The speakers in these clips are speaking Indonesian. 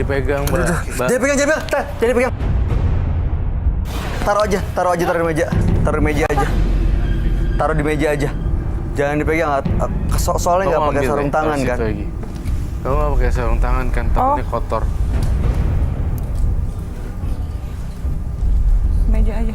dipegang, Mbak. Jangan pegang. Jangan pegang. Taruh di meja. Taruh di meja aja. Taruh di meja aja. Jangan dipegang. Soalnya nggak pakai sarung tangan kan? Kamu nggak pakai sarung tangan kan? Takutnya kotor. Meja aja.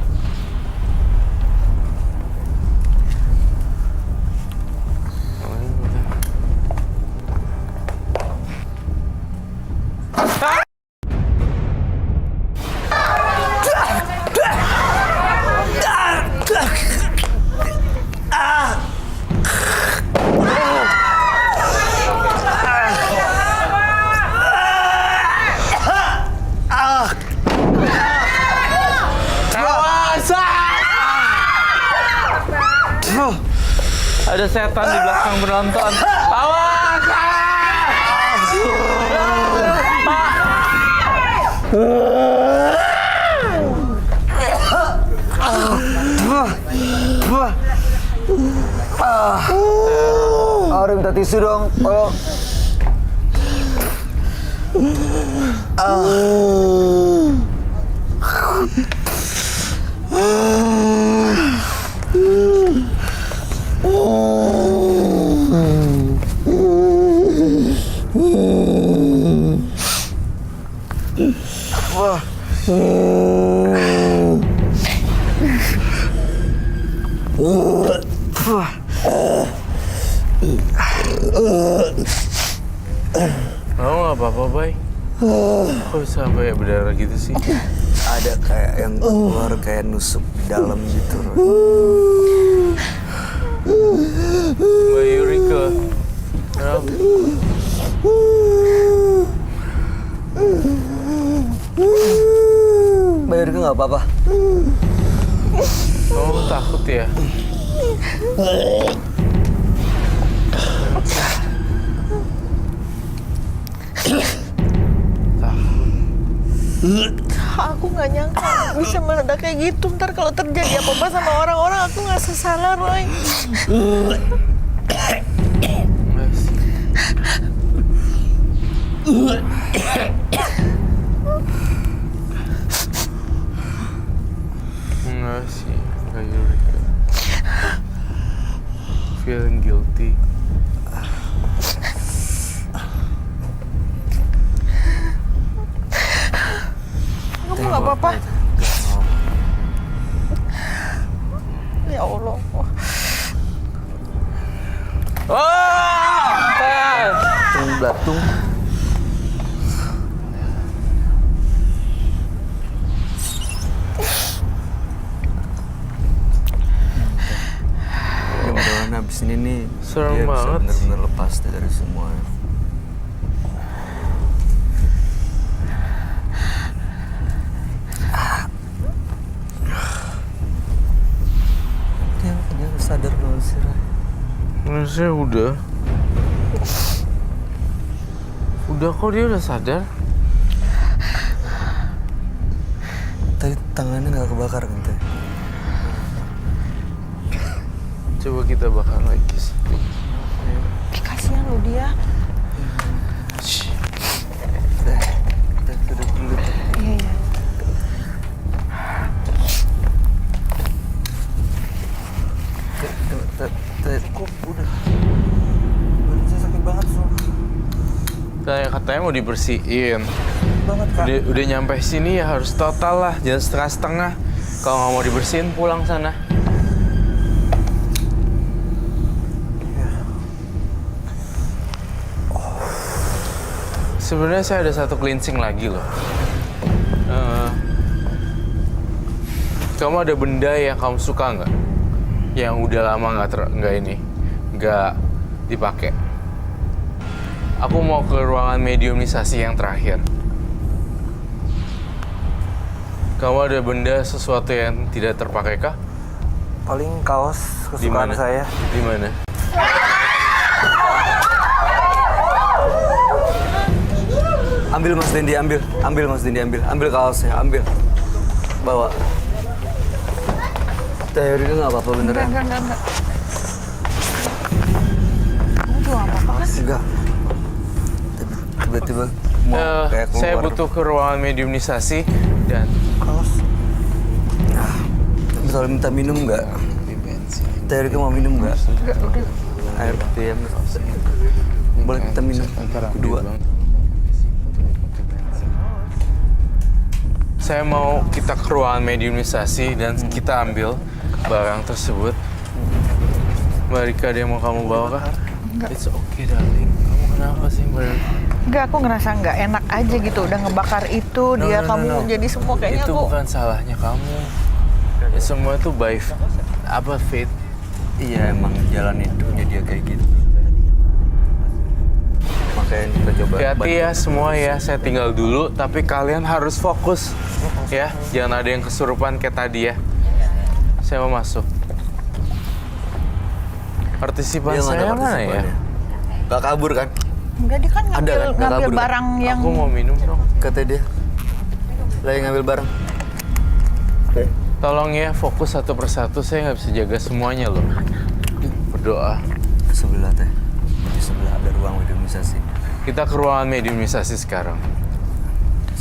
Ada setan di belakang penonton. Awas! Udah minta tisu dong. Kamu nggak apa-apa, Bay? Kok bisa sampai berdarah gitu sih? Ada kayak yang keluar kayak nusuk di dalam gitu. Mbak Yurika. Kenapa? Mbak Yurika nggak apa-apa. Kamu takut ya? Aku nggak nyangka bisa meledak kayak gitu. Ntar kalau terjadi apa-apa sama orang-orang, aku nggak salah, Roy. Enggak sih, Mbak Yurika. Feeling guilty. Kamu nggak apa-apa? Ya Allah. Belatung. Mudah-mudahan habis ini nih Serem dia bisa banget benar-benar lepas dari semua. Dia sadar belum sih, Ray? Manusia udah. Udah kok, dia udah sadar. Tadi tangannya nggak kebakar kan, Teh? Coba kita bakar lagi sih. Kasihan lo dia. Kita duduk dulu. Iya. Kok udah sakit banget so. Katanya mau dibersihin. Banget Kak. Udah nyampe sini ya harus total lah, jangan setengah-setengah. Kalau nggak mau dibersihin pulang sana. Sebenarnya saya ada satu cleansing lagi loh. Kamu ada benda yang kamu suka nggak? Yang udah lama nggak dipakai. Aku mau ke ruangan mediumisasi yang terakhir. Kamu ada benda sesuatu yang tidak terpakai kah? Paling kaos kesukaan saya. Di mana? Ambil Mas Dendi, ambil Mas Dendi, ambil kaosnya, ambil. Bawa. Teh Yurika nggak apa-apa beneran? Enggak. Kamu tuh apa-apa kan? Enggak. Tiba-tiba kayak keluar. Saya butuh ke ruangan mediumisasi dan Bisa minta minum nggak? Teh Rika mau minum nggak? Enggak, udah. Air putih ya. Boleh kita minum kedua. Saya mau kita ke ruangan mediumisasi dan kita ambil barang tersebut. Mbak Rika, ada yang mau kamu bawa kah? Enggak. It's okay, darling. Kamu kenapa sih, Mbak? Enggak, aku ngerasa nggak enak aja gitu. Udah ngebakar itu, kamu jadi semua kayaknya Itu aku. bukan salahnya kamu. Ya, semua itu by fate. Iya, emang jalan hidupnya dia kayak gitu. Makanya kita coba. Hati-hati ya semua ya, saya tinggal dulu, tapi kalian harus fokus ya, jangan ada yang kesurupan kayak tadi ya. Saya mau masuk. Partisipan Dia saya mana ya? Gak kabur kan? Enggak, dia kan Ada ngambil, kan? Nggak ngambil kabur kan? barang yang. Aku mau minum dong. Kata dia. Lagi ngambil barang. Tolong ya, fokus satu persatu, saya nggak bisa jaga semuanya loh. Berdoa. Sebelah teh. Di sebelah ada ruang mediumisasi. Kita ke ruangan mediumisasi sekarang.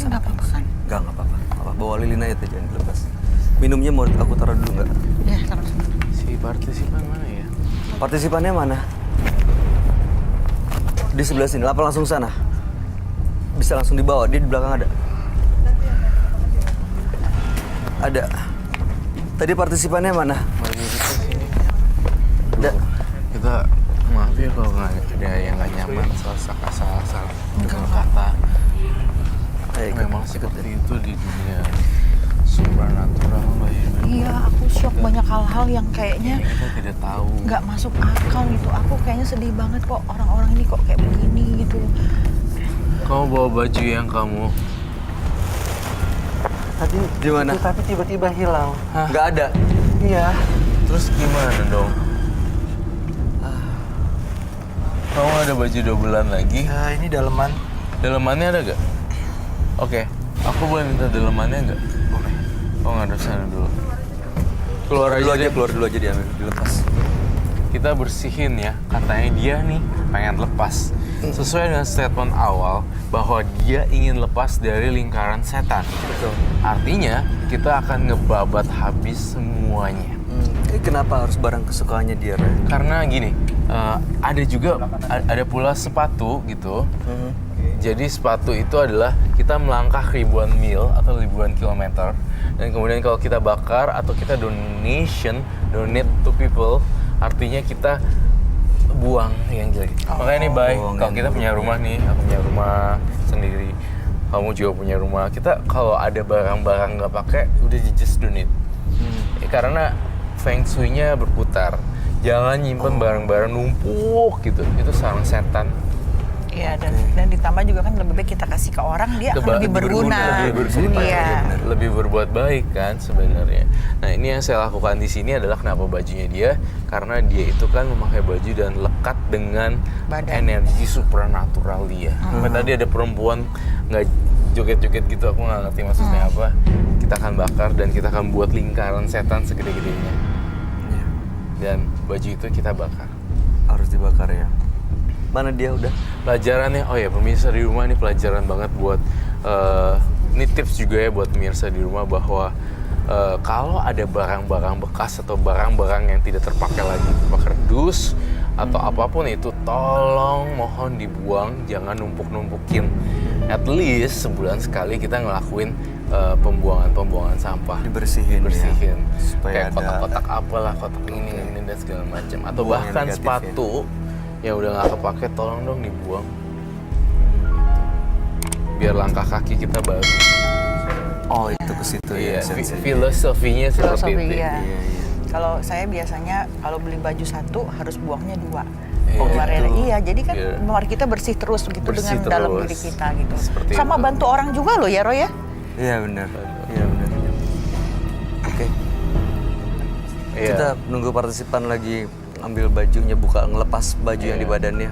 Enggak apa-apa kan? Enggak apa-apa. Apa bawa lilin aja teh, jangan dilepas. Minumnya mau aku taruh dulu nggak? Ya, taruh sini. Si partisipan mana ya? Partisipannya mana? Di sebelah sini. Apa langsung sana? Bisa langsung dibawa. Dia di belakang ada. Ada. Tadi partisipannya mana? Mari kita sini. Ada. Kita maaf ya kalau nggak ada yang nggak nyaman salah kata. Memang seperti itu di dunia supernatural, Mbak Irma. Iya, aku shock banyak hal-hal yang kayaknya Ini kita tidak tahu. nggak masuk akal gitu. Aku kayaknya sedih banget kok orang-orang ini kok kayak begini gitu. Kamu bawa baju yang kamu Tadi di mana? Tapi tiba-tiba hilang. Nggak ada. Iya. terus gimana dong? Kamu ada baju dobelan lagi? Ya, ini daleman. Dalemannya ada gak? Oke, aku boleh minta dalemannya nggak? Boleh. Oh nggak ada sana dulu. Keluar Dulu aja aja, deh. keluar dulu aja diambil, dilepas. Kita bersihin ya, katanya dia nih pengen lepas. Sesuai dengan statement awal bahwa dia ingin lepas dari lingkaran setan. Betul. Artinya kita akan ngebabat habis semuanya. Kenapa harus barang kesukaannya dia, Ray? Karena gini, ada juga ada pula sepatu gitu. Jadi sepatu itu adalah kita melangkah ribuan mil atau ribuan kilometer, dan kemudian kalau kita bakar atau kita donate to people, artinya kita buang yang jelek. Makanya nih, Bay, buang kalau yang kita punya rumah nih, aku punya rumah sendiri, kamu juga punya rumah, kita kalau ada barang-barang nggak pakai, udah just donate. Ya, karena feng shui-nya berputar. Jangan nyimpen barang-barang numpuk gitu. Itu sarang setan. Iya, dan ditambah juga kan lebih baik kita kasih ke orang, dia akan lebih berguna. lebih berguna. Iya. Lebih berbuat baik kan sebenarnya. Nah, ini yang saya lakukan di sini adalah kenapa bajunya dia, karena dia itu kan memakai baju dan lekat dengan Badan. energi supranatural dia. Sampai tadi ada perempuan nggak joget-joget gitu, aku nggak ngerti maksudnya apa. Kita akan bakar dan kita akan buat lingkaran setan segede-gedenya. Iya. Dan baju itu kita bakar. Harus dibakar ya. Mana dia udah? Pelajarannya, oh ya pemirsa di rumah, ini pelajaran banget buat ini tips juga ya buat pemirsa di rumah bahwa kalau ada barang-barang bekas atau barang-barang yang tidak terpakai lagi, kardus atau apapun itu, tolong mohon dibuang, jangan numpuk-numpukin. At least sebulan sekali kita ngelakuin pembuangan sampah. Dibersihin ya. Kayak Supaya ada kotak-kotak apalah, kotak ini dan segala macam. Atau Buang yang bahkan negatif sepatu yang udah nggak kepake, tolong dong dibuang. Biar langkah kaki kita baru. Oh, itu ke situ Iya, ya. esensinya. filosofinya seperti Filosofi, itu. iya. Iya, iya. Kalau saya biasanya kalau beli baju satu harus buangnya dua. Iya. Pengeluarannya. Gitu. Iya, jadi kan Biar mari kita bersih terus gitu bersih dengan dalam terus. diri kita gitu. Seperti Sama itu. bantu orang juga loh ya, Roy ya. Iya benar. Iya benar. Oke. Iya. Kita nunggu partisipan lagi ambil bajunya, buka ngelepas baju yang di Iya. badannya.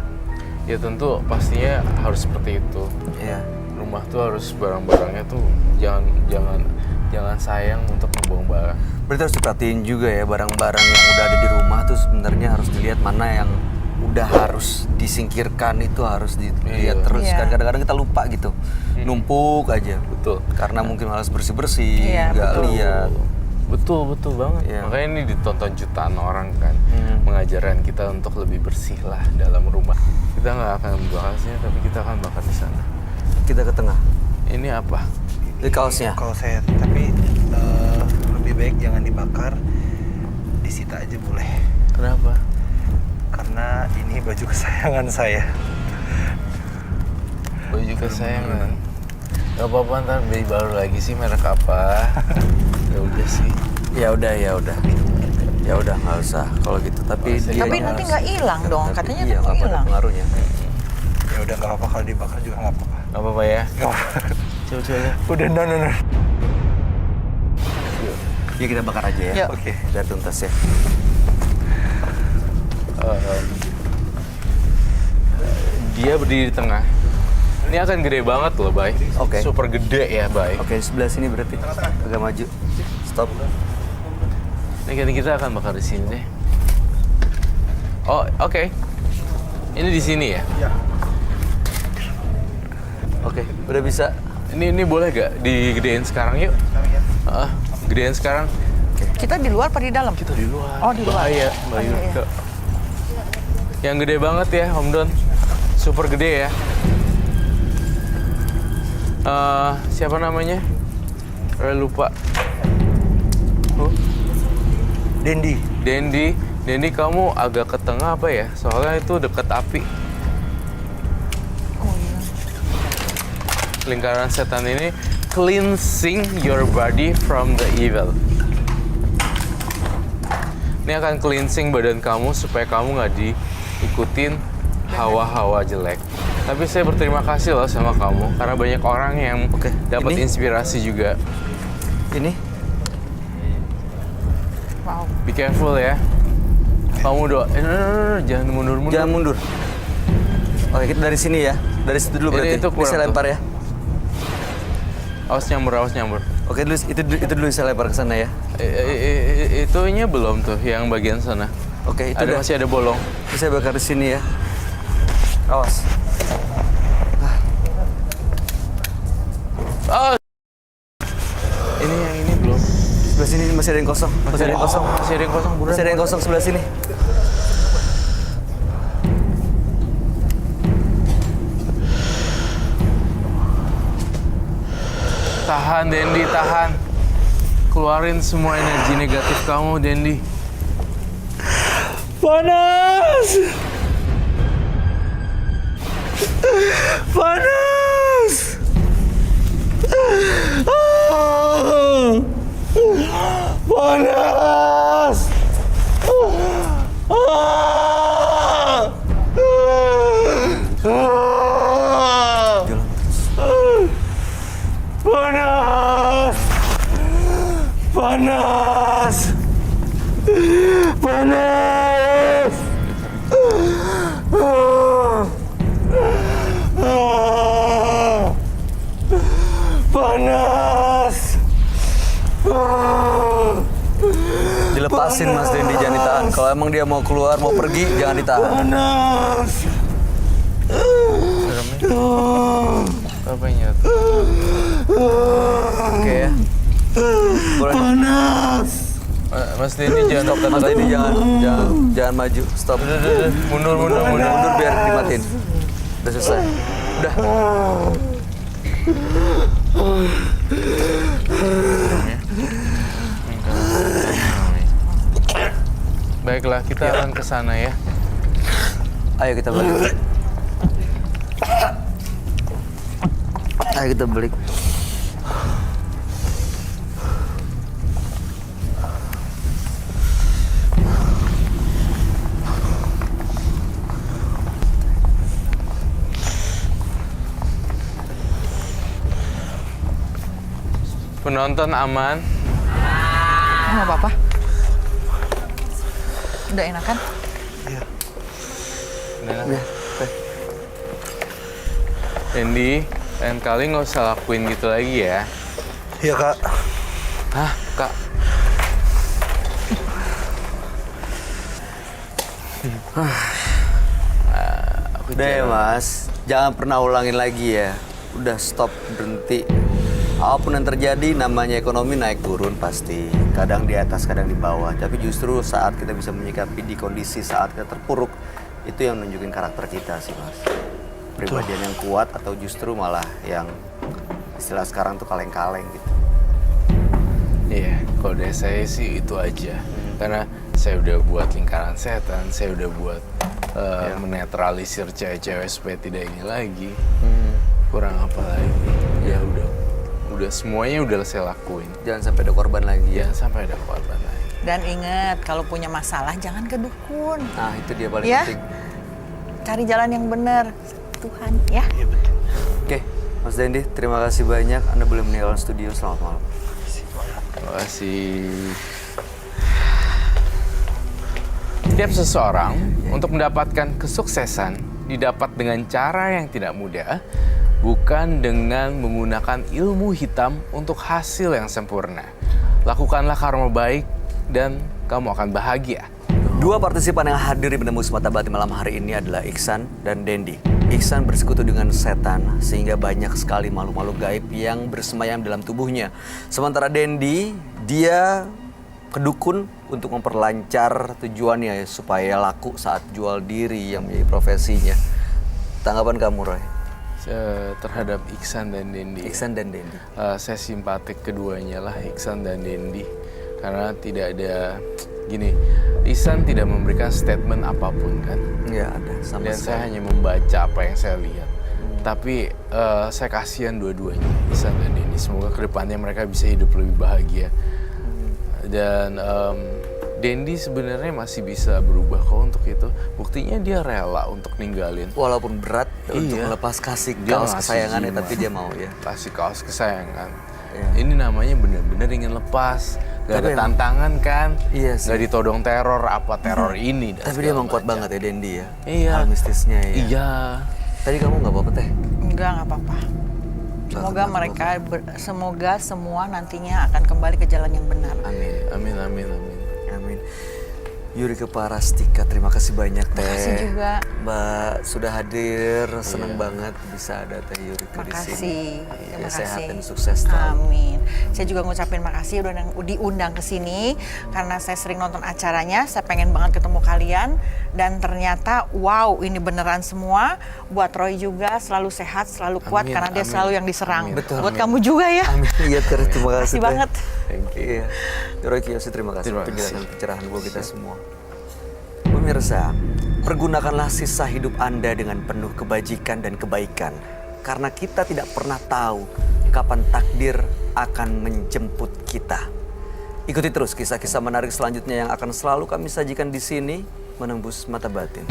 Ya tentu pastinya harus seperti itu. Iya. Rumah tuh harus barang-barangnya tuh jangan sayang untuk membuang barang. Berarti harus diperhatiin juga ya barang-barang yang udah ada di rumah tuh sebenarnya harus dilihat mana yang udah harus disingkirkan itu harus dilihat Iya. terus. Iya. Kan kadang-kadang kita lupa gitu, numpuk aja. Betul. Karena mungkin malas bersih-bersih, Iya, nggak betul. lihat. Betul banget. Iya. Makanya ini ditonton jutaan orang kan, mengajarkan kita untuk lebih bersih lah dalam rumah. Kita nggak akan membahasnya, tapi kita akan bakar di sana. Kita ke tengah. Ini apa? Di kaosnya. Kalau saya, tapi lebih baik jangan dibakar, disita aja boleh. Kenapa? Karena ini baju kesayangan saya. Baju kesayangan. Gak apa-apa, ntar beli baru lagi sih, merek apa? Ya udah sih. Ya udah. Ya udah nggak usah kalau gitu. Tapi Nggak usah. dia Tapi nanti nggak hilang dong, Tapi katanya iya, nggak nggak ada hilang. pengaruhnya. Ya udah nggak apa-apa, kalau dibakar juga nggak apa-apa. Gak apa-apa ya. Nggak apa-apa. Coba lihat. Udah, no. Ya kita bakar aja ya. Yuk. Oke. Biar tuntas ya. Dia berdiri di tengah. Ini akan gede banget loh, Bay. Oke. Super gede ya, Bay. Oke, sebelah sini berarti. Agak maju. Stop. Ini kan kita akan bakar di sini deh. Oh, oke. Ini di sini ya? Ya. Oke, udah bisa. Ini boleh gak digedein sekarang yuk? Gedein sekarang. Kita di luar apa di dalam? Kita di luar. Oh, di luar. Bahaya, Mbak Oh, iya, Yurka. Yang gede banget ya, Om Don. Super gede ya. Siapa namanya? Lupa. Dendi. Dendi, kamu agak ke tengah apa ya? Soalnya itu deket api. Oh iya. Lingkaran setan ini cleansing your body from the evil. Ini akan cleansing badan kamu supaya kamu nggak diikutin hawa-hawa jelek. Tapi saya berterima kasih loh sama kamu karena banyak orang yang dapat ini? inspirasi juga. Ini Wow. Be careful ya. Kamu doa, no, jangan mundur. jangan mundur. Oke, kita dari sini ya. Dari situ dulu berarti. Itu kurang Bisa tuh. lempar ya. Awas nyambur. Oke, itu dulu bisa lempar ke sana ya. Itunya belum tuh, yang bagian sana. Oke, itu Masih ada bolong. Bisa bakar di sini ya. Awas. Oh, ini belum. Sebelah sini masih ada yang kosong. Masih ada yang kosong. Masih ada yang kosong, buruan. Masih ada yang kosong sebelah sini. Tahan, Dendi, tahan. Keluarin semua energi negatif kamu, Dendi. Panas! Panas! Panas! Panas! Panas! Panas! Panas! Dilepasin Mas Dendi, jangan ditahan. Kalau emang dia mau keluar, mau pergi, jangan ditahan. Panas! Apa yang nyata? Oke ya. Boleh. Panas! Mas Dendi jangan Mas Dendi jangan maju. Stop. Udah. Mundur. Mundur biar dimatiin. Udah selesai. Udah. Baiklah, kita akan ke sana ya. Ayo kita balik. Ayo kita balik. Penonton aman. Nggak apa-apa. Udah enakan? Udah. Ya, oke. Dendi, lain kali nggak usah lakuin gitu lagi ya. Iya, Kak. Hah, Kak? Udah ya Mas, jangan pernah ulangin lagi ya. Udah stop, berhenti. Apapun yang terjadi, namanya ekonomi naik turun pasti. Kadang di atas, kadang di bawah. Tapi justru saat kita bisa menyikapi di kondisi saat kita terpuruk, itu yang nunjukin karakter kita sih Mas. Pribadian yang kuat atau justru malah yang istilah sekarang tuh kaleng-kaleng gitu. Iya, kalau dari saya sih itu aja. Karena saya udah buat lingkaran setan, saya udah buat menetralisir cewek-cewek supaya tidak ini lagi. Kurang apa lagi? Ya udah semuanya udah saya lakuin. Jangan sampai ada korban lagi ya. Jangan sampai ada korban lagi. Dan ingat, kalau punya masalah jangan ke dukun. Nah itu dia paling Ya. penting. Cari jalan yang benar. Tuhan ya. Iya betul. Oke, Mas Dendi, terima kasih banyak. Anda boleh meninggalkan studio. Selamat malam. Terima kasih. Setiap seseorang untuk mendapatkan kesuksesan didapat dengan cara yang tidak mudah, bukan dengan menggunakan ilmu hitam untuk hasil yang sempurna. Lakukanlah karma baik dan kamu akan bahagia. Dua partisipan yang hadir di Penembus Mata Batin malam hari ini adalah Iksan dan Dendi. Iksan bersekutu dengan setan sehingga banyak sekali makhluk-makhluk gaib yang bersemayam dalam tubuhnya. Sementara Dendi, dia kedukun untuk memperlancar tujuannya supaya laku saat jual diri yang menjadi profesinya. Tanggapan kamu, Roy? Terhadap Iksan dan Dendi. Iksan dan Dendi. Saya simpatik keduanya lah, Iksan dan Dendi. Karena tidak ada, gini, Iksan tidak memberikan statement apapun kan. Nggak ada sama Dan sekali. saya hanya membaca apa yang saya lihat. Tapi saya kasihan dua-duanya, Iksan dan Dendi. Semoga kedepannya mereka bisa hidup lebih bahagia. Dan Dendi sebenarnya masih bisa berubah kok untuk itu. Buktinya dia rela untuk ninggalin. Walaupun berat untuk Iya. melepas kasih Dia kaos ngasih kesayangannya, jiwa. tapi dia mau ya. Kasih kaos kesayangan. Iya. Ini namanya bener-bener ingin lepas. Gak Tapi ada emang- tantangan kan. Iya sih. Gak ditodong teror, apa teror ini. dan Tapi dia segala emang kuat macam. banget ya Dendi ya. Iya. Hal mistisnya ya. Iya. Tadi kamu nggak apa-apa teh? Enggak apa-apa. Semoga kenapa, mereka, semoga semua nantinya akan kembali ke jalan yang benar. Amin. Amin, amin, amin. Amin. Yurika Parastika, terima kasih banyak Teh. Makasih juga. Mbak sudah hadir, seneng Iya. banget bisa ada Teh Yurika di sini. Makasih. Ya, Terima sehat kasih. dan sukses selalu. Amin. Saya juga ngucapin makasih udah diundang ke sini karena saya sering nonton acaranya. Saya pengen banget ketemu kalian dan ternyata wow, ini beneran semua. Buat Roy juga selalu sehat, selalu kuat Amin, karena dia amin. selalu yang diserang. Amin. Betul. Buat Amin. kamu juga ya. Amin. Iya Teh, terima kasih Makasih Teh. banget. Thank you. Iya. Roy Kiyoshi, terima kasih Terima penjelasan kasih. pencerahan buat kita semua. Pemirsa, pergunakanlah sisa hidup Anda dengan penuh kebajikan dan kebaikan. Karena kita tidak pernah tahu kapan takdir akan menjemput kita. Ikuti terus kisah-kisah menarik selanjutnya yang akan selalu kami sajikan di sini, Menembus Mata Batin.